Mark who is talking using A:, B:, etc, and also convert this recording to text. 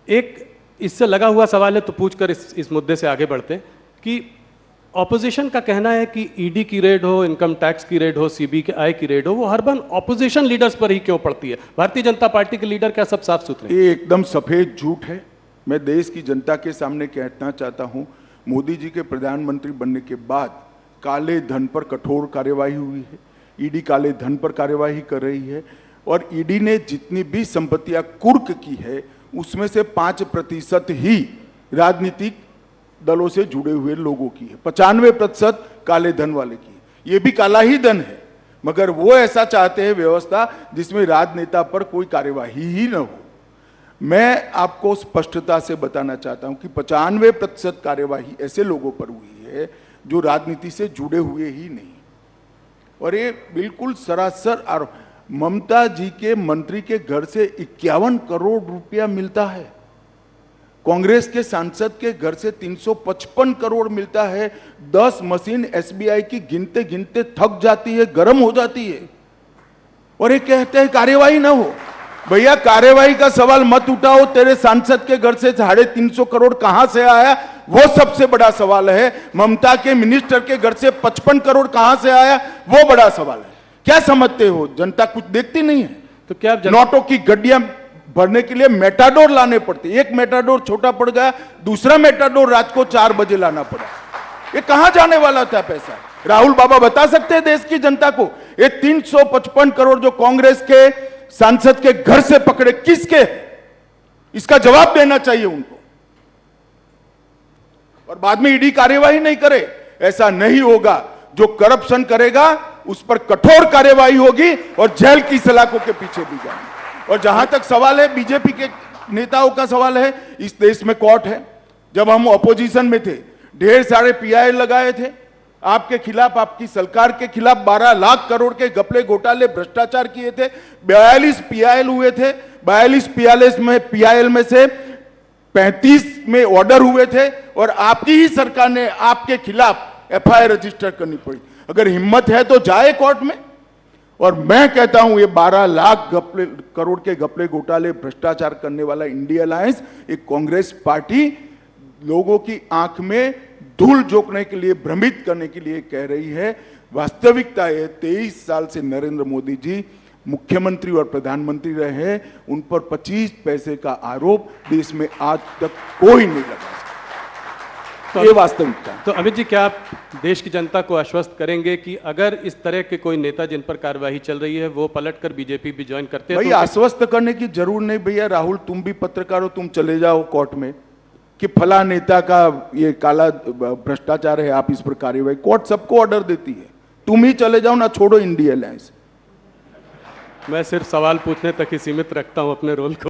A: एक इससे लगा हुआ सवाल है, तो पूछकर इस मुद्दे से आगे बढ़ते हैं कि ऑपोजिशन का कहना है कि ईडी की रेड हो, इनकम टैक्स की रेड हो, सीबीआई की रेड हो, वो हर बार ऑपोजिशन लीडर्स पर ही क्यों पड़ती है? भारतीय जनता पार्टी के लीडर क्या सब साफ सुथरे?
B: ये एकदम सफेद झूठ है। मैं देश की जनता के सामने कहना चाहता हूं, मोदी जी के प्रधानमंत्री बनने के बाद काले धन पर कठोर कार्यवाही हुई है। ईडी काले धन पर कार्यवाही कर रही है और ईडी ने जितनी भी संपत्तियां कुर्क की है उसमें से 5% ही राजनीतिक दलों से जुड़े हुए लोगों की है। 95% काले धन वाले की है। ये भी काला ही धन है, मगर वो ऐसा चाहते हैं व्यवस्था जिसमें राजनेता पर कोई कार्यवाही ही न हो। मैं आपको स्पष्टता से बताना चाहता हूं कि 95% कार्यवाही ऐसे लोगों पर हुई है जो राजनीति से जुड़े हुए ही नहीं, और ये बिल्कुल सरासर। और ममता जी के मंत्री के घर से 51 करोड़ रुपया मिलता है, कांग्रेस के सांसद के घर से 355 करोड़ मिलता है। 10 मशीन एसबीआई की गिनते गिनते थक जाती है, गर्म हो जाती है, और ये कहते हैं कार्यवाही ना हो। भैया, कार्यवाही का सवाल मत उठाओ। तेरे सांसद के घर से 350 करोड़ कहां से आया, वो सबसे बड़ा सवाल है। ममता के मिनिस्टर के घर से 55 करोड़ कहां से आया, वो बड़ा सवाल है। क्या समझते हो, जनता कुछ देखती नहीं है?
A: तो क्या
B: नोटों की गड्डियां भरने के लिए मेटाडोर लाने पड़ते, एक मेटाडोर छोटा पड़ गया, दूसरा मेटाडोर रात को 4 बजे लाना पड़ा। ये कहां जाने वाला था पैसा? राहुल बाबा बता सकते हैं देश की जनता को? ये 355 करोड़ जो कांग्रेस के सांसद के घर से पकड़े, किसके? इसका जवाब देना चाहिए उनको। और बाद में ईडी कार्यवाही नहीं करे, ऐसा नहीं होगा। जो करप्शन करेगा उस पर कठोर कार्यवाही होगी और जेल की सलाखों के पीछे भी जाएंगे। और जहां तक सवाल है बीजेपी के नेताओं का सवाल है, इस देश में कोर्ट है। जब हम ऑपोजिशन में थे, ढेर सारे पीआई लगाए थे आपके खिलाफ, आपकी सरकार के खिलाफ। 12 लाख करोड़ के घपले, घोटाले, भ्रष्टाचार किए थे। 42 पीआईएल हुए थे। 42 पीआईएल में से 35 में ऑर्डर हुए थे, और आपकी ही सरकार ने आपके खिलाफ एफआईआर रजिस्टर करनी पड़ी। अगर हिम्मत है तो जाए कोर्ट में। और मैं कहता हूं, ये 12 लाख करोड़ के घपले, घोटाले, भ्रष्टाचार करने वाला इंडिया अलायंस, एक कांग्रेस पार्टी लोगों की आंख में धूल झोंकने के लिए, भ्रमित करने के लिए कह रही है। वास्तविकता है 23 साल से नरेंद्र मोदी जी मुख्यमंत्री और प्रधानमंत्री रहे हैं, उन पर 25 पैसे का आरोप देश में आज तक कोई नहीं लगा सकता। ये वास्तविकता।
A: तो अमित जी, क्या आप देश की जनता को आश्वस्त करेंगे कि अगर इस तरह के कोई नेता जिन पर कार्रवाई चल रही है वो पलटकर बीजेपी भी ज्वाइन करते हैं?
B: भाई, आश्वस्त करने की जरूर नहीं भैया। राहुल, तुम भी पत्रकार हो, तुम चले जाओ कोर्ट में कि फला नेता का ये काला भ्रष्टाचार है, आप इस पर कार्रवाई। कोर्ट सबको ऑर्डर देती है, तुम ही चले जाओ ना, छोड़ो इंडिया अलायंस।
A: मैं सिर्फ सवाल पूछने तक ही सीमित रखता हूं अपने रोल को।